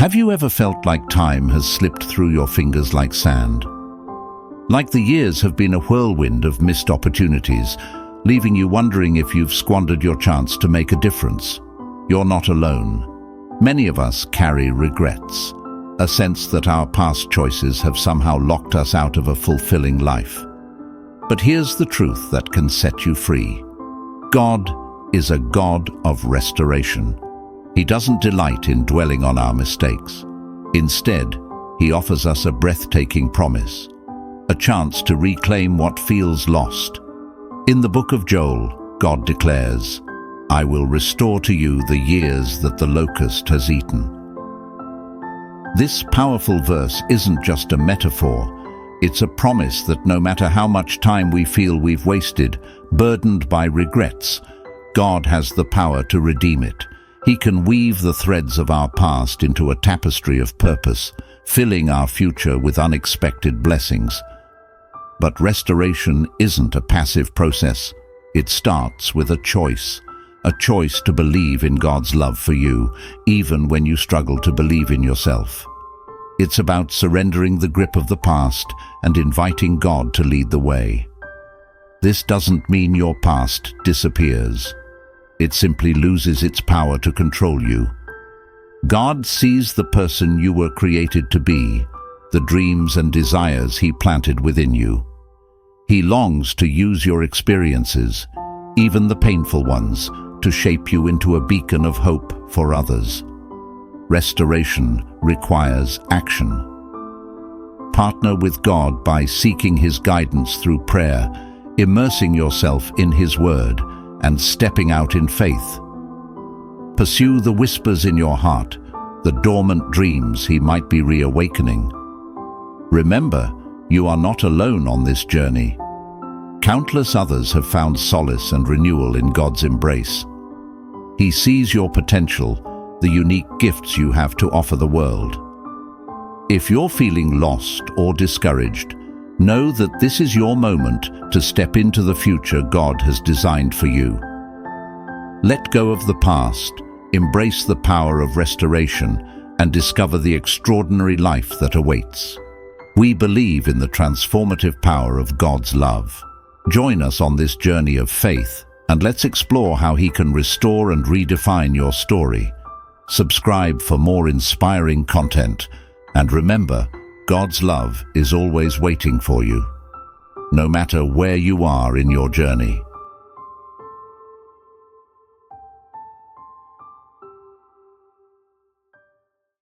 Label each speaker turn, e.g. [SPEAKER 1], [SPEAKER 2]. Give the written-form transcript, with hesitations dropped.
[SPEAKER 1] Have you ever felt like time has slipped through your fingers like sand? Like the years have been a whirlwind of missed opportunities, leaving you wondering if you've squandered your chance to make a difference. You're not alone. Many of us carry regrets, a sense that our past choices have somehow locked us out of a fulfilling life. But here's the truth that can set you free. God is a God of restoration. He doesn't delight in dwelling on our mistakes. Instead, He offers us a breathtaking promise, a chance to reclaim what feels lost. In the book of Joel, God declares, "I will restore to you the years that the locust has eaten." This powerful verse isn't just a metaphor. It's a promise that no matter how much time we feel we've wasted, burdened by regrets, God has the power to redeem it. He can weave the threads of our past into a tapestry of purpose, filling our future with unexpected blessings. But restoration isn't a passive process. It starts with a choice to believe in God's love for you, even when you struggle to believe in yourself. It's about surrendering the grip of the past and inviting God to lead the way. This doesn't mean your past disappears. It simply loses its power to control you. God sees the person you were created to be, the dreams and desires He planted within you. He longs to use your experiences, even the painful ones, to shape you into a beacon of hope for others. Restoration requires action. Partner with God by seeking His guidance through prayer, immersing yourself in His Word, and stepping out in faith. Pursue the whispers in your heart, the dormant dreams He might be reawakening. Remember, you are not alone on this journey. Countless others have found solace and renewal in God's embrace. He sees your potential, the unique gifts you have to offer the world. If you're feeling lost or discouraged, know that this is your moment to step into the future God has designed for you. Let go of the past, embrace the power of restoration, and discover the extraordinary life that awaits. We believe in the transformative power of God's love. Join us on this journey of faith, and let's explore how He can restore and redefine your story. Subscribe for more inspiring content, and remember, God's love is always waiting for you, no matter where you are in your journey.